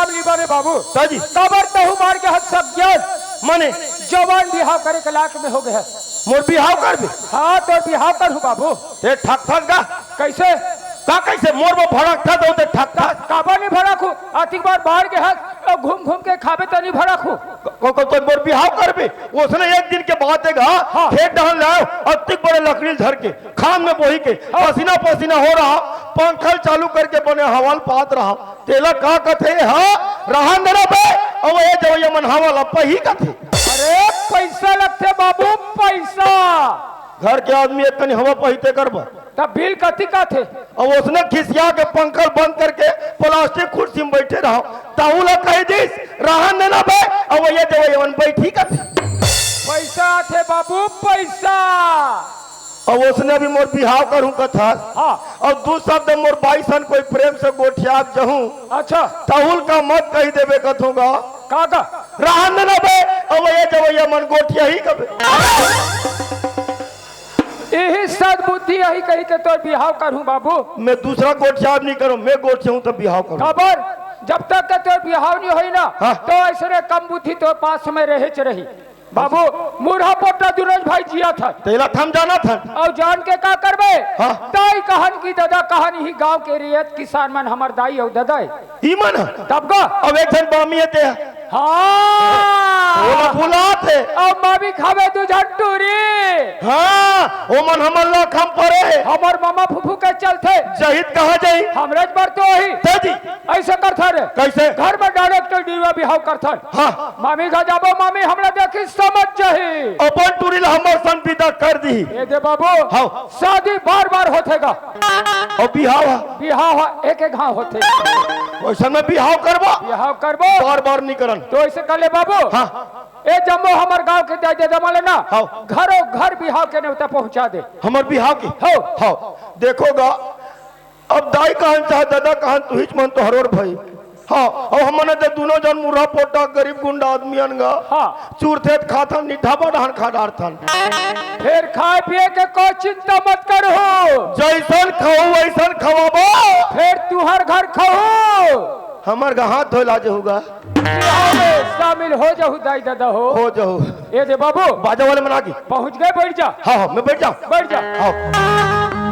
नाम ली बने बाबू ताजी कबर तहु मार के हद सब ज्ञान माने जवान बिहाव करे के लायक में हो गया। मोर बिहाव कर भी हाँ तो बिहाव करूँ बाबू। ते ठक ठक गा कैसे का कैसे मोर में भड़क था तो ठक ठक काबा नहीं भरा खू आतिक बार बाहर के हाथ घूम घूम के खाबे तो नहीं भरा खू को तो मोर बिहाव कर भी उसने एक दिन के बाद हाँ। खेत डाल लाओ अतिक बड़े लकड़ी झर के खान में बोही के पसीना पसीना हो रहा पंखल चालू करके बने हवाल पात रहा तेला का कथे हाँ रहा देना बे और ये जब ये मन हवाल अपा ही कथे। अरे पैसा लगते बाबू पैसा घर के आदमी एक कनी हवा पहिते करबा तब बिल कथी का थे और उसने खिसिया के पंखल बंद करके प्लास्टिक कुर्सी में बैठे रहो ताऊला कह दिस रहन देना बे और ये जब बैठी का थे पैसा थे बाबू पैसा और उसने भी मोर बिहाव करूं कथा हाँ। और दू शब्द मोर बाईसन कोई प्रेम से गोठिया जहूं अच्छा ताहुल का मत कही देवे कथूंगा काका रहन देना बे और ये जब मन गोठिया ही कबे यही सद्बुद्धि यही कही के तो बिहाव करूं बाबू। मैं दूसरा गोठिया नहीं करूं मैं गोठिया हूं तो बिहाव करूं खबर जब तक के तो बिहाव नहीं होई ना हाँ। तो ऐसे कम बुद्धि तो पास में रही बाबू मुरहा पोटा दुरज भाई जिया था तेला थम जाना था और जान के का करबे हाँ। दाई कहन की दादा कहानी ही गांव के रियत किसान मन हमर दाई और दादा ईमन तब का अब एक जन बामी ते हाँ बुलात है अब मामी खावे तू झट्टूरी हाँ ओ मन हमर ला खम परे हमर मामा फुफू के चलते शहीद कहा जाई हमरे पर तो ही तेजी ऐसे करथा रे कैसे घर में डायरेक्ट डिवा बिहाव करथन हाँ मामी का जाबो मामी हमरा देखी समझ जाही अपन टूरिल हमर सन विदा कर दी ए दे बाबू हाँ। शादी बार बार होतेगा और बिहाव बिहाव एक घाव होते वैसा में बिहाव करबा बिहाव करबो बार बार नहीं करन तो ऐसे कर ले बाबू हाँ ए जम्मो हमर गांव के दे दे माले ना हाँ। घरों घर बिहाव के नेवता पहुंचा दे हमर बिहाव की हो हाँ देखोगा अब दाई कहन चाहे दादा कहन तू हिच मन तो हरोर भाई हाँ और हमने तो दोनों जन मुर्रा पोटा गरीब गुंडा आदमी गा हाँ चूरते खाता निठा बढ़ान खा डारथन फिर खाए पिए के कोई चिंता मत करो जैसन खाओ वैसन खवाबो फिर तुहर घर खाओ हमर हाथ धोला जे होगा शामिल हो जाऊ दाई दादा हो जाओ ए दे बाबू बाजा वाले मना की पहुंच गए बैठ जा हाँ हाँ मैं बैठ जाऊँ बैठ जा हाँ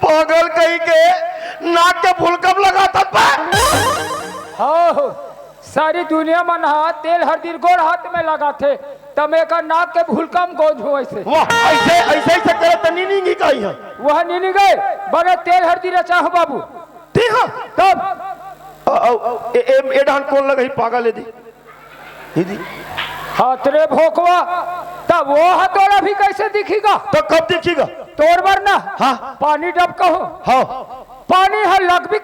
पागल कही के नाक के फूल कब लगाता हो सारी दुनिया में नहा तेल हरदी गोड़ हाथ में लगा थे तमे का नाक के भूलकम गोज हो ऐसे वाह ऐसे ऐसे ऐसे करे तो नीनी कही है वह नीनी गए बड़े तेल हरदी रचा हो बाबू देखा तब ए डान कौन लगा ही पागल है दी हाथ रे भोकवा तब वो हथौड़ा भी कैसे दिखेगा तो कब दिखेगा तोड़ वरना हाँ पानी डब कहो हाँ पानी है लगभी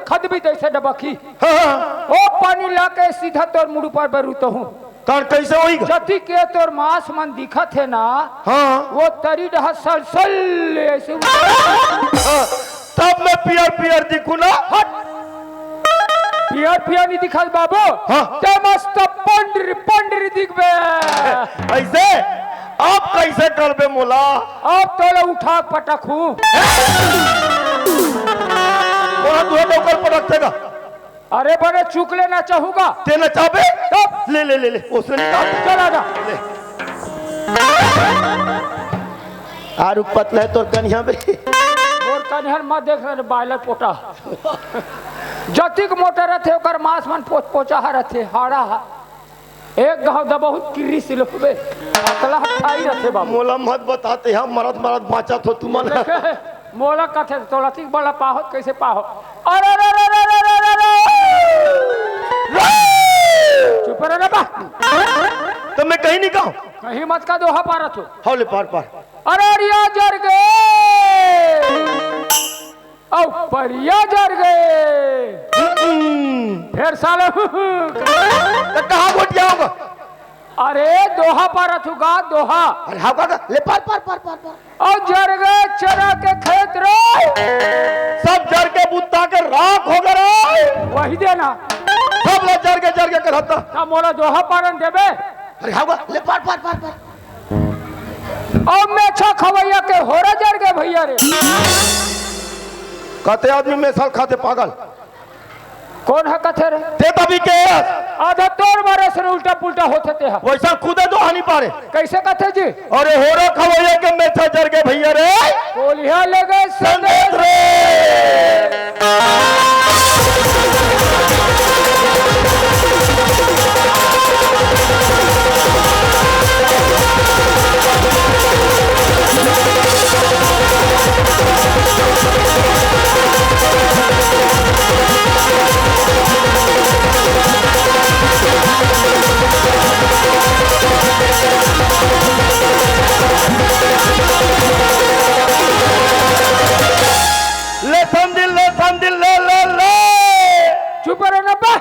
खदबित ऐसे डबकी हाँ ओ पानी लाके सीधा तोर मुड़ पर बरूतो हूँ कारण कैसे होई जति के तोर मांस मन दिखत है ना हाँ वो तरी रहा सलसल ऐसे हाँ, तब मैं पियर पियर दिखू ना हट फियर फियर नहीं दिखा बाबू। हाँ। ते मस्त पंडरी पंडरी दिखबे। ऐसे आप कैसे करबे मोला? अब तोले उठा पटखू। मोला तुहे ऊपर पटक देगा। अरे बड़े चूक लेना चाहूंगा। ते न चाबे तब ले ले ले ले उसने निकाल चला जा। ले आरु पतला है तोर कन्या बे। मोर कन्हर मत देख रहे बायलर पोटा। जतिक मोटा रहते ओकर मांस मन पोच पोचा रहते हाड़ा हा। एक गांव द बहुत किरी सिलबे अकला खाई रहते बाबू। मोला मत बताते हम मरद मरद बाचा तो तुम मन मोला कथे तोला ठीक बड़ा पाहो कैसे पाहो। अरे रे रे रे रे रे रे चुप रह रे बा। तो मैं कहीं नहीं कहूं कहीं मत का दोहा पारा तू। हौले पार पार अरे रिया जर गए औ परिया जर गए फिर साले तो कहां गोट जाऊंगा? अरे दोहा पारा तू गा दोहा। अरे हाँ का ले पार पार पार पार पार और जर गए चरा के खेत रे सब जर के बुत्ता के राख हो गए। वही देना सब लोग जर के करता। तब मोला दोहा पारन देबे। अरे हाँ का ले पार पार पार पार और मैं अच्छा खवैया के होरा जर गए भैया रे। कहते आदमी में साल खाते पागल कौन है कथे रे? ते तभी के आधा तोड़ मारे से उल्टा पुल्टा होते ते है। वैसा खुदे तो हानि पारे। कैसे कथे जी? अरे होरो खवैया के मेथा जर के भैया रे कोलिया ले गए संदेश रे। चुप रहो ना बा।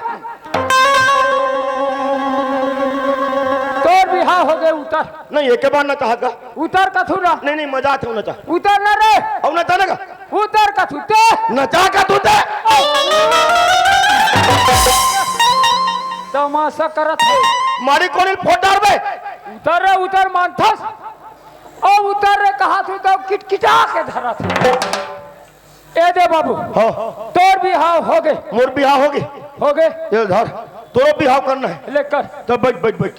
तोर बिहार हो गए उतर। नहीं एक बार ना चाहता। उतर कथू ना। नहीं नहीं मजा आते होना चाह उतर ना रे। अब ना चाहने का उतर कथू ते नचा का तू ते तमाशा करत है। मारी कोनी फोटार बे। उतर रे उतर मानथस। ओ उतर रे कहा तू तो किटकिटा के धरत है। ए दे बाबू हाँ तोर बिहाव हो गए। मोर बिहाव होगी हो गए ये धर तोरो बिहाव करना है। लेकर तब बैठ बैठ बैठ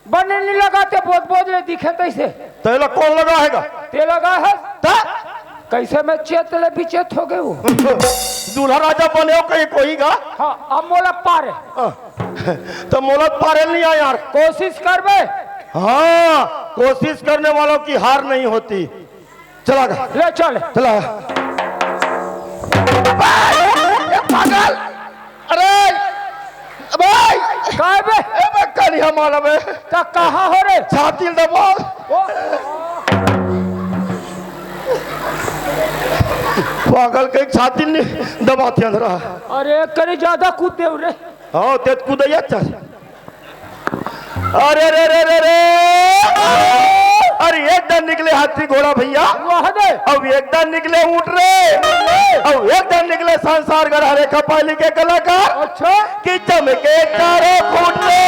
बनने नहीं लगाते बहुत बोझले दिखे तैसे। तेला कौन लगाएगा? ते लगा है ता? कैसे में चेतले बिचेत हो गए वो। दूल्हा राजा बने हो कहीं कोई का? हाँ अब मोला पारे तो मोला पारे नहीं आया यार। कोशिश कर बे। हाँ कोशिश करने वालों की हार नहीं होती। चला गा ले चल चला पागल। अरे भाई काय बे कल हमारा में ता कहाँ हो रे छाती दबा पागल के छाती नहीं दबाती अंदर। अरे करे ज्यादा कूद दे रे। हाँ तेज कूद अरे रे रे रे रे अरे एक दिन निकले हाथी घोड़ा भैया, वह दे अब एक दिन निकले ऊँट रे, अब एक दिन निकले संसार गढ़ा रे कपाली के कलाकार अच्छा कि चमके चारों फूट रे।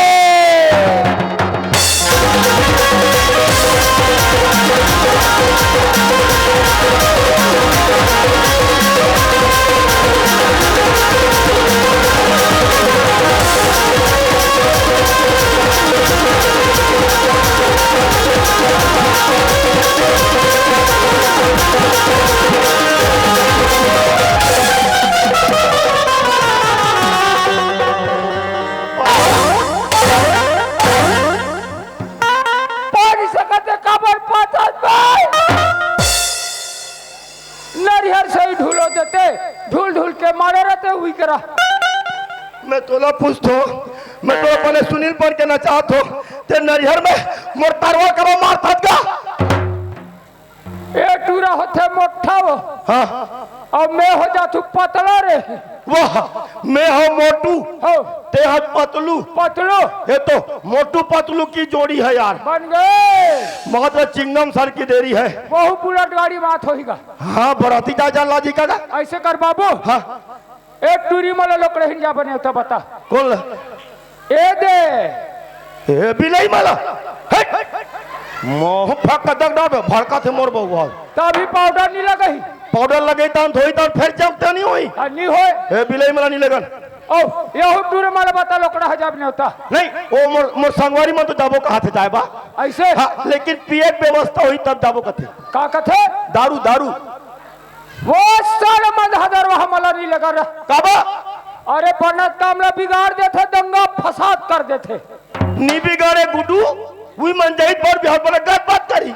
पानी से कहते कबर पाता भाई नरिहर से ही ढूलो देते, ढूल ढूल के मारे रहते हुई करा। मैं तोला पूछतो, मैं तो अपने सुनील पर के नचात हो ते नरिहर में मोरतारवा करो मारता का। ए टूरा होते मोटा वो हाँ और मैं हो जा तू पतला रे, वाह मैं हूँ मोटू हो ते हज पतलू, पतलो ये तो मोटू पतलू की जोड़ी है यार। बन गए। मात्र चिंगम सर की देरी है। बहु बुलेट गाड़ी मात होगा। हाँ बराती जा जा लाजी का ऐसे कर बाबू, हाँ एक टूरी मला लोग हिंजा बने तो बता कौन ए दे ए बिलाई माला मोह फक दग डाबे भड़का थे मोर बहु तभी पाउडर नहीं लगही पाउडर लगे तान धोई तान फिर जमते नहीं हुई नहीं होए ए बिलाई माला नहीं लगन ओ यहू टूर माला बता लोकड़ा हजाब नहीं होता नहीं ओ मोर संगवारी में तो जाबो कहा थे जाए बा ऐसे हाँ, लेकिन पिए के व्यवस्था हुई तब जाबो कथे का कथे दारू दारू वो साल मंद हदर वहां मला नहीं लगा रहा काबा अरे बनत कामला बिगाड़ देते, दंगा फसाद कर देते। नी बिगाड़े गुडू वही मन जाहिद पर बिहार पर गत बात करी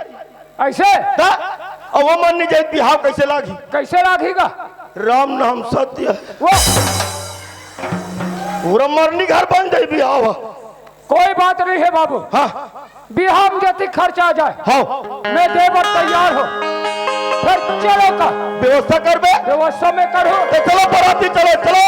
ऐसे ता अब वो मन नहीं जाहिद बिहार कैसे लागी कैसे लागेगा? राम नाम सत्य वो पूरा मरनी घर बन जाए बिहार। कोई बात नहीं है बाबू, हाँ बिहार में जति खर्चा आ जाए हाँ मैं देवर तैयार हो, फिर चलो का व्यवस्था कर बे व्यवस्था में करो। तो चलो बराती चलो चलो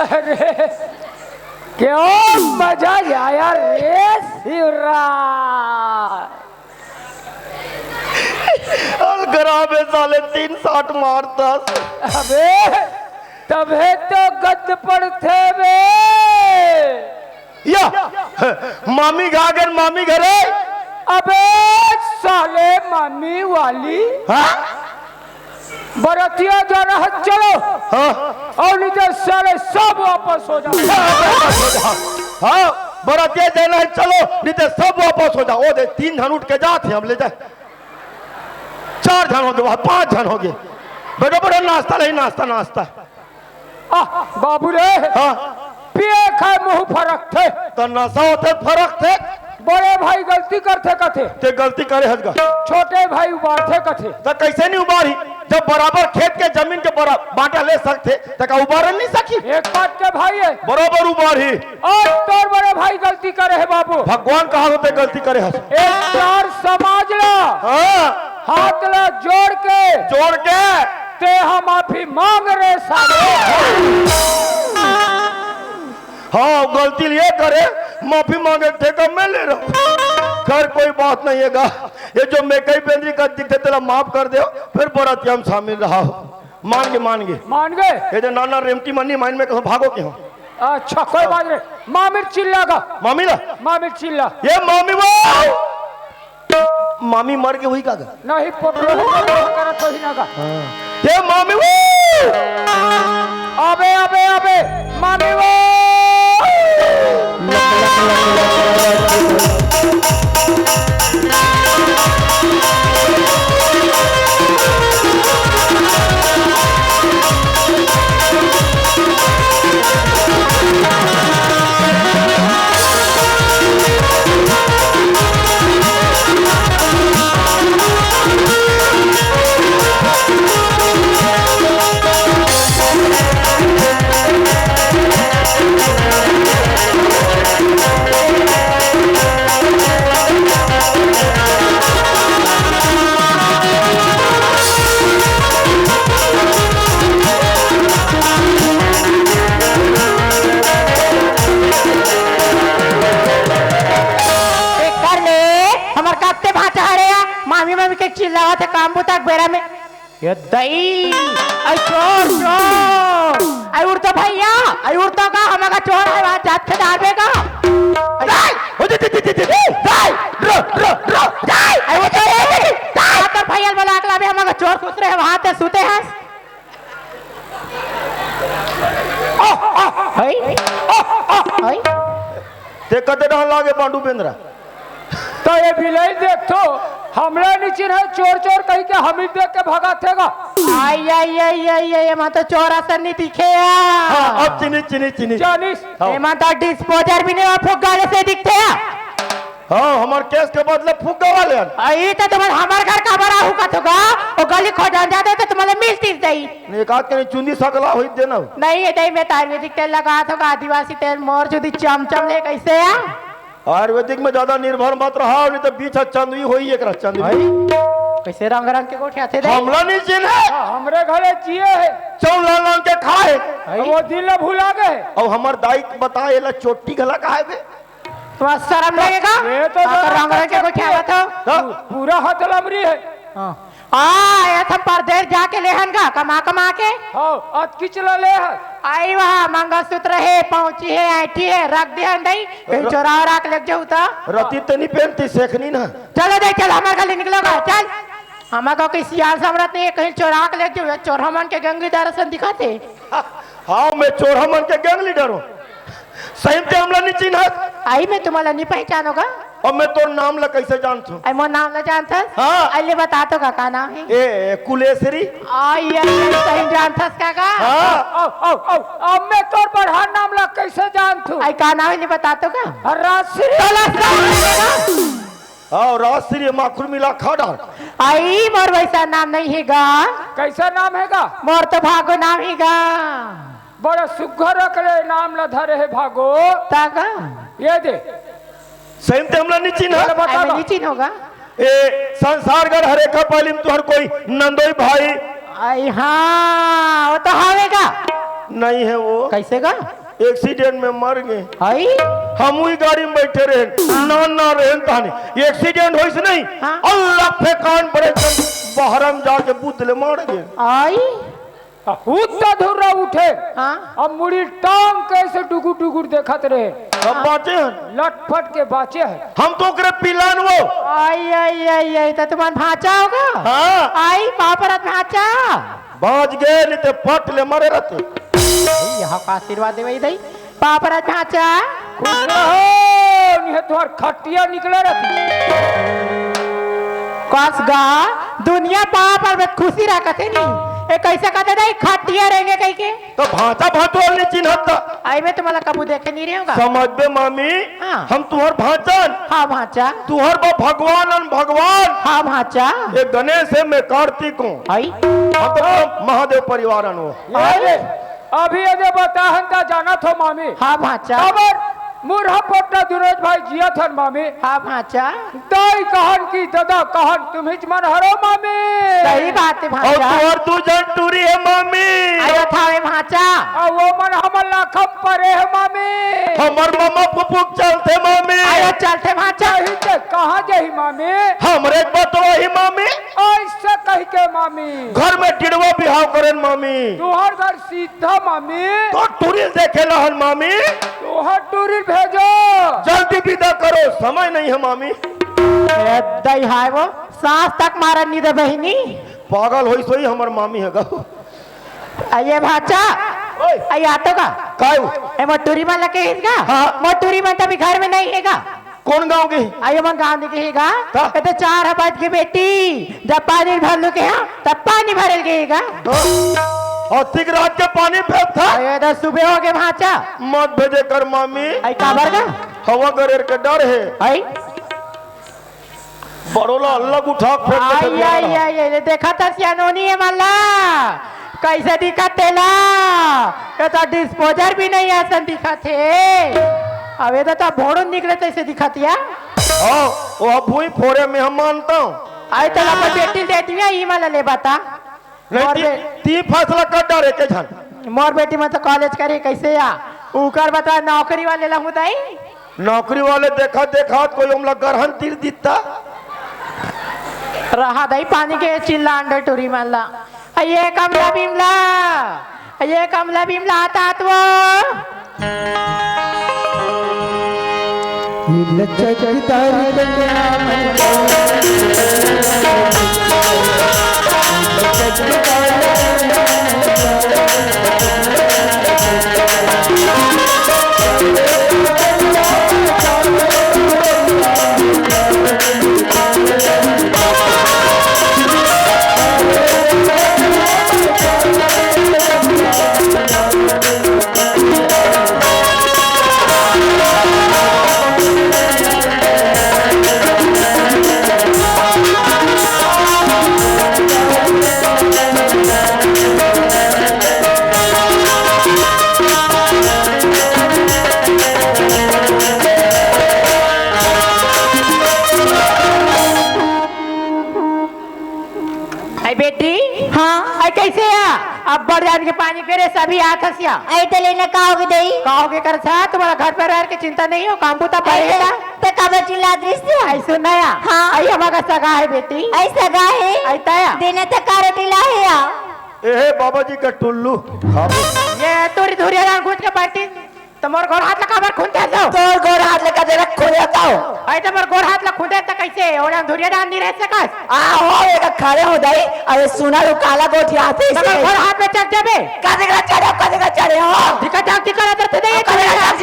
अरे क्यों मजा आया रे शिवराज। में साले 3 60 मारता। अबे तबे तो गद पड़ते बे या मामी घागर मामी घरे। अबे साले मामी वाली हाँ बरतिया जाना है चलो। हाँ और नहीं तो साले सब वापस हो जाओ। हाँ बरातिया जाना है चलो, नहीं तो सब वापस हो जाओ। दे 3 जन उठ के जाते हम ले जाए, 4 जन हो गए, 5 जन हो गए। बड़ो बड़ो नाश्ता नहीं, नाश्ता नाश्ता। बाबू रे हाँ पिए खाए मुंह फरक थे तो नशा होते फर्क थे। बड़े भाई गलती करते कथे ते गलती करे हजगा, छोटे भाई उबारते कथे। तो कैसे नहीं उबारी? जब बराबर खेत के जमीन के बांटा ले सकते तो क्या उबार नहीं सकी? एक बात के भाई है बराबर उबारी। और तोर बड़े भाई गलती करे है बाबू। भगवान कहा होते गलती करे हस। एक चार समाज ला हाँ हाथ ला जोड़ के ते हम माफी मांग रहे साले। हाँ गलती लिए करे माफी मांगे ठेका मैं ले रहा हूँ। खैर कोई बात नहीं है, ये जो मैं कई बेंद्री का दिखते तेरा माफ कर दो, फिर बराती हम शामिल रहा हो। मान गए ये जो नाना रेमती मनी माइन में कहो भागो क्यों? अच्छा कोई बात नहीं, मामिर चिल्लागा, मामिर चिल्ला। ये मामी वो मामी मर के हुई का नहीं पोटलो करत होई ना का। ये मामी वो अबे मामी वो चिल्लावा थे काम बुता बेरा में ये दई आई चोर आई उड़ता भैया आई उड़ता का हमारा चोर है वहां जात के डालबेगा आई वो तो भैया वाला अगला भी हमारा चोर खुश रहे वहां ते सूते हैं ते कते डाल लागे पांडू बेंद्रा तो ये बिलाई देख तो हमला नीचे है चोर कहीं के हम ही देख के भगा थेगा। आई मां तो चोर असर नहीं दिखे हां अब चिनी जानिस ये मां तो डिस्पोजर भी नहीं और फुग्गाले से दिखते हैं। हां हमार केस के बदले फुग्गा वाले आई तो तुम्हारे हमार घर का बड़ा हुका थोगा और गली खो जाते तो तुम्हारे मिलती दई एक आध के चुंदी सकला होई देना नहीं ये दई में आयुर्वेदिक तेल लगा थोगा आदिवासी तेल मोर जुदी चमचम ले कैसे है आयुर्वेदिक में ज्यादा निर्भर मत रहा, नहीं तो बीच चंदवी होई एक चंदवी कैसे रंग के गोठे आते हमला नहीं चिन्ह है हमरे घरे जिए है चौलान के खाए वो दिल भुला गए और हमर दाई बताए ला चोटी गला काहे बे तुम्हारा शर्म लगेगा ये तो रंग के गोठे आया था पूरा हाथ लमरी है ये थम परदेश जाके लेहन का कमा के हां आज की चला ले आई वहां मंगलसूत्र है पहुंची है आईटी है रख दे नहीं कहीं चोरा रख ले जाऊ ता रति तो नहीं पहनती सेखनी ना चलो देख चल हमारे गली निकलोगा चल हमारा कोई सियाल समरत नहीं कहीं चोरा के ले जाऊ चोर हमन के गंगी दर्शन दिखाते हां मैं चोर हमन के गैंग लीडर हूं सही पे हमला नहीं चिन्हत आई मैं तुम्हारा नहीं पहचानोगा और मैं तो नाम ला कैसे जानता हूं आई मो नाम ला जानता हां आइले बता तो का नाम है ए कुलेश्वरी आई सही जानता का हां अब मैं तोर बढ़ा नाम ला कैसे जानतू आई का नाम है बता तो का राश्री हां राश्री माखुर मिला खाड़ा आई मोर वैसा नाम नहीं हैगा कैसा नाम हैगा मोर तो भागो नाम हैगा बड़ा सुघर रखले नाम ला धरे है भागो तागा ये दे सही पे हमला नहीं चिन्ह नहीं चिन्ह होगा ए संसार घर हरेखा पालिम तुहर कोई नंदोई भाई आई हाँ वो तो हावेगा नहीं है वो कैसे का एक्सीडेंट में मर गए आई हम वही गाड़ी में बैठे रहे ना रहे ताने एक्सीडेंट होइस नहीं अल्लाह फेकान पड़े बहरम जाके बुद्धले मार गए आई उतना धुर्रा उठे अब मुड़ी टांग कैसे डुगुर डुगुर देखत रहे अब बाचे हैं लटफट के बाचे हैं हम तो करे पिलान वो आई तो तुम्हारा भाचा होगा हाँ आई पापरत भाचा बाज गए नहीं तो पट ले मरे रहते यहाँ का आशीर्वाद दे दई पापरत भाचा खुश रहो नहीं तुम्हार खटिया निकले रहती कसगा दुनिया पापर में खुशी रखते नहीं कैसे कहते नहीं खटिया रहेंगे कहीं के तो भाता भातोल नहीं चिन्हता आई में तुम्हारा कबू देखे नहीं रहेगा समझ बे मामी हाँ। हम तुहर भाचन हाँ भाचा तुहर भगवान हाँ भाचा ये गणेश है मैं कार्तिक हूँ आई हम तो महादेव परिवार हो अभी अजय बता जाना था मामी हाँ भाचा मुरहा पटना दुरोज भाई जिया थन मामी हाँ भाचा दाई कहन की दादा कहन तुम हिच मन हरो मामी सही बात है भाचा और तू जन टूरी है मामी आयो था भाचा और वो मन हमल लाखम परे है मामी हमर मामा फुफुक चलते मामी आयो चलते भाचा जही ते कहाँ जही मामी हमरे बतवा ही मामी ऐसे कह के मामी घर में टिड़वा बिहाव करेन मामी तुहर घर सीधा मामी तो टूरिल देखे लहन मामी तुहर टूरिल भेजो जल्दी विदा करो समय नहीं है मामी दई हाय वो सांस तक मारा नी दे बहिनी पागल होई सोई हमर मामी है गो आइए भाचा ओए आइए आतो का कायू ए मोटूरी में लगे हेगा हाँ। मोटूरी में तभी घर में नहीं हेगा कौन गांव की आइए मन गाँव के हेगा का? तो 4 बज के बेटी जब पानी भर लो के यहाँ तब पानी भरल गएगा और ठीक रात के पानी फेंक था आइए तो सुबह हो गए भाचा मत भेजे कर मामी आई काबर का हवा गरेर के डर है आई बड़ोला अलग उठा फेंक के आई आई आई आई देखा था सियानोनी है माला कैसे दिखा तेला ये तो डिस्पोजर भी नहीं ऐसा दिखा थे अब ये तो भोड़ो निकले तो ऐसे दिखातिया हाँ वो भूई फोड़े में हम मानता हूँ आई तो अपन बेटी दे दिया ई माला ले बता नहीं ती फैसला कर डरे के झन मोर बेटी में तो कॉलेज करे कैसे या ऊकर बता नौकरी वाले लहू दाई नौकरी वाले देखा देखा कोई हमला गरहन तीर दीता रहा दाई पानी के चिल्ला अंडर टूरी माला ये कमला बिमला आता वो बेटी हाँ कैसे है अब बढ़ जान के पानी फेरे सभी हाथ हसिया आई तो लेना कहोगे दई कहोगे कर सा तुम्हारा घर परिवार की चिंता नहीं हो काम पुता पड़ेगा तो कब चिल्ला दृश्य आई सुनाया हाँ आई हमारा सगा है बेटी आई सगा है आई ताया देना तो कारोटिला है या ए बाबा जी का टुल्लू ये तोरी धुरिया रान घुस के पार्टी तमोर गोर हाथ लगा बर खुंते जाओ तोर गोर हाथ लगा जरा खोया जाओ आई तमोर गोर हाथ लगा खुंते त कैसे ओना धुरिया रान नहीं रह सकस आ हो एक खड़े हो दई अरे सुना लो काला गोठी आते तमोर गोर हाथ में चक जाबे कदेगा चढ़े हो दिक्कत जाग दिक्कत करते दे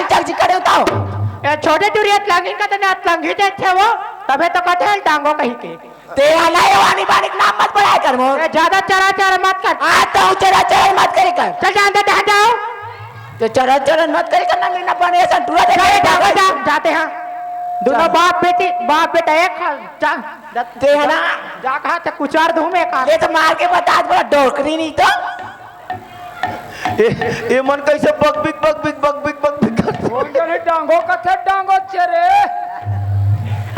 चल करे उताओ ये छोटे टुरिया लंगिन का तने लंगी दे थे वो तबे तो कथे टांगो कहीं के ते हलाए वानी बानी नाम मत बढ़ाया कर मोर ज्यादा चरा मत कर आ तो चरा मत करे कर चल जान दे जाओ तो चरा मत करे करना लेना बने ऐसा टूरा दे जाते हैं दोनों बाप बेटा एक ते है ना जा कहा ते कुचार दूं मैं का ये तो मार के बता बड़ा डोकरी नहीं तो ए मन कैसे बक बिक डांगो कथे डांगो चेरे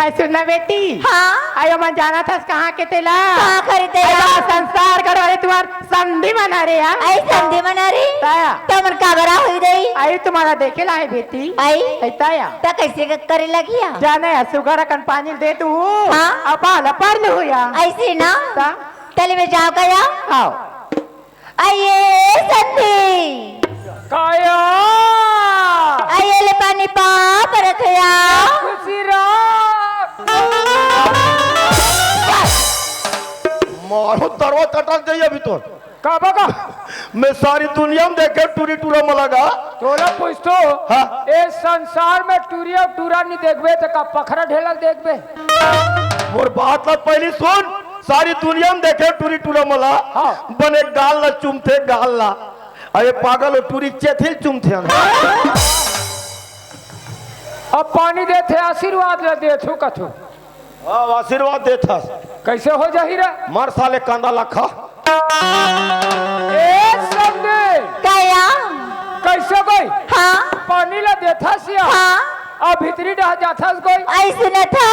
आई सुनना बेटी हाँ आयो मन जाना था कहाँ के तेला कहाँ खरीदे संसार करो अरे तुम्हार संधि मना रे यार आई संधि मना रे ताया तमन कागरा हुई रही आई तुम्हारा देखे ला है बेटी आई ताया ता कैसे करे लगी या जाने सुगर कन पानी दे तू हाँ अपाल पर लो या ऐसे ना ता तले में जाओ गया आओ आइए संधि काया आइए ले पानी पाप रखया खुशी रात मारो तरवा चटक जाइए अभी तो का बगा मैं सारी दुनिया में देखे टूरी टूरा में लगा तोला पूछतो हाँ। ए संसार में टूरिया टूरा नहीं देखबे तो का पखरा ढेलक देखबे और बात ला पहली सुन सारी दुनिया में देखे टूरी टूरा मला हाँ। बने गाल ला चुमथे गाल ला अरे पागल हो टूरी चेथिल चुमथे अब पानी देते आशीर्वाद ले देथु कथु अब आशीर्वाद देता कैसे हो जाही रे मार साले कांदा लखा ए संदे गया कैसे गई हाँ पानी ला देथा सिया हाँ अब भीतरी डह जाथस गई ऐसे न था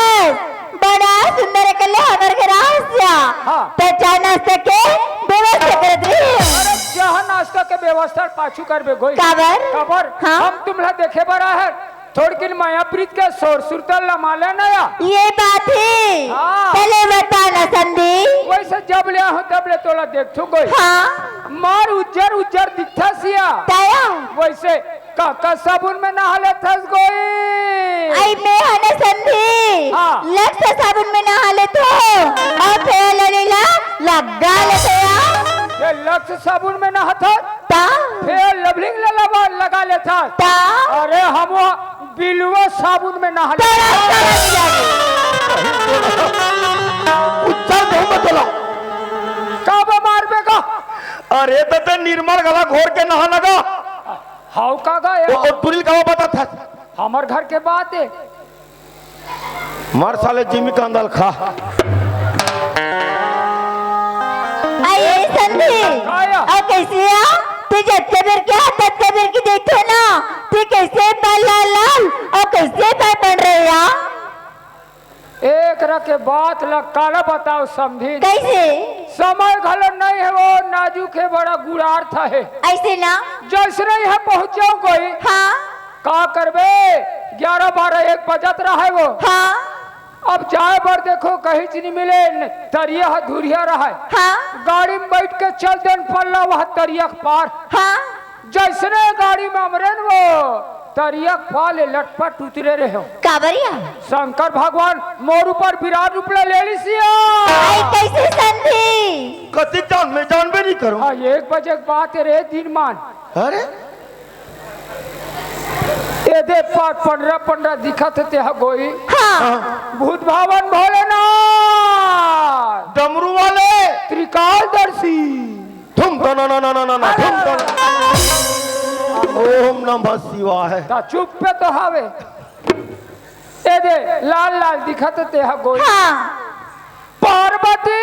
बड़ा सुंदर कले हमर के रहस्य हाँ। ते चाय नाश्ता के व्यवस्था कर दी अरे जहाँ नाश्ता के व्यवस्था पाछू करबे गोई काबर? खबर हाँ? हम तुमला देखे बरा है थोड़किन माया प्रीत के सोर सुरतल लमाले नया ये बात है। हाँ। पहले बताना संदीप। वैसे जब ले हूं तब ले तोला देखथू गोई हाँ मार उज्जर उज्जर दिखता सिया ताया वैसे का साबुन में नहा ले थस गोई आई मैं हने संदीप हाँ। लक्ष्य साबुन में नहा ले तो और फिर ललीला लगा लेते ये लक्ष्य साबुन में नहाता ता फिर लवलिंग लगा लेता ता अरे हम बिलवा साबुन में नहा ले उच्चर दो मत बोला कब मारबे का अरे तो निर्मल गला घोर के नहा लगा हाउ का गए और तुरिल का बता था हमार घर के बात है मार साले जिमी का अंदर खा आई संदीप आया। और कैसे आ तू जत्ते बेर के हाथ तत्ते बेर की देखो ना तू कैसे बाल लाल लाल और कैसे बाल बन रहे हैं एक रखे बात लग काला बताओ समझी कैसे समय घलन नहीं है वो नाजुक है बड़ा गुड़ार था है ऐसे ना जैसे नहीं है पहुंचो कोई हाँ का करबे 11-12-1 बजत रहा है वो हाँ अब जाए बर देखो कहीं चीज मिले तरिया धुरिया रहा है हाँ गाड़ी में बैठ के चल देन पल्ला वह तरिया के पार हाँ जैसने गाड़ी में अमरेन वो तरिया पाले लटपट उतरे रहे हो काबरिया शंकर भगवान मोर ऊपर विराट रूप ले लिसिया आई कैसे संधि कति जान में जानबे नहीं करूं 1 बजे के बात है रे दिन मान अरे ये दे 15 दिखत थे गोई हाँ भूत भावन भोलेनाथ डमरू वाले त्रिकालदर्शी तुम तो ना ना ना ना ना ना तुम तो ओम नमः शिवाय ता चुप पे तो हावे ए दे लाल लाल दिखत ते गोई हाँ पार्वती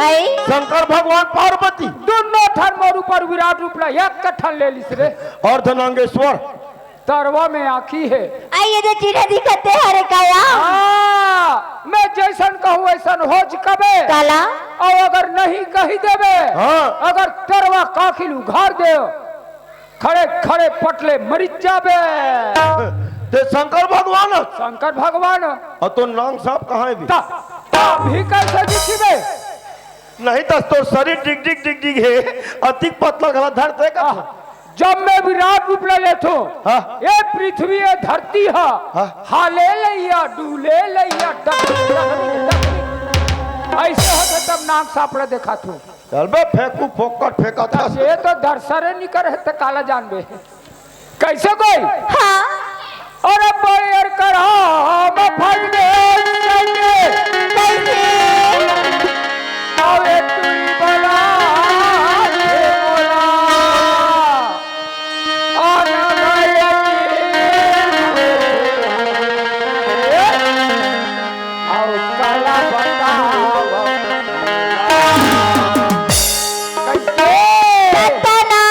आई शंकर भगवान पार्वती दोनों ठन मोर ऊपर विराट रूप ला एक कठन ले लिस रे अर्धनांगेश्वर तरवा में आखी है आई ये जो चीजें दिखते हरे काया मैं जैसन कहूँ वैसन हो कबे काला और अगर नहीं कही देवे हाँ। अगर तरवा काखिल उघार दे खड़े खड़े पटले मरी जाबे ते शंकर भगवान शंकर भगवान और तो नांग साहब कहाँ है भी ता भी कैसे दिखिबे नहीं तो तो शरीर डिग डिग डिग डिग है अतिक पतला गला धरते का जब मैं विराट रूप ले लेतो हाँ। ये पृथ्वी है धरती है हाँ। हाले लैया डूले लैया ऐसे होते तब नाक सापड़ा देखा तू चल बे फेंकू फोकट फेंका था ये तो दरसरे निकर है तो काला जानबे कैसे कोई हाँ अरे बैर कर हम फलने कैसे आवे तुई बला हे बोला आना गया आओ काला बताओ कैसे तना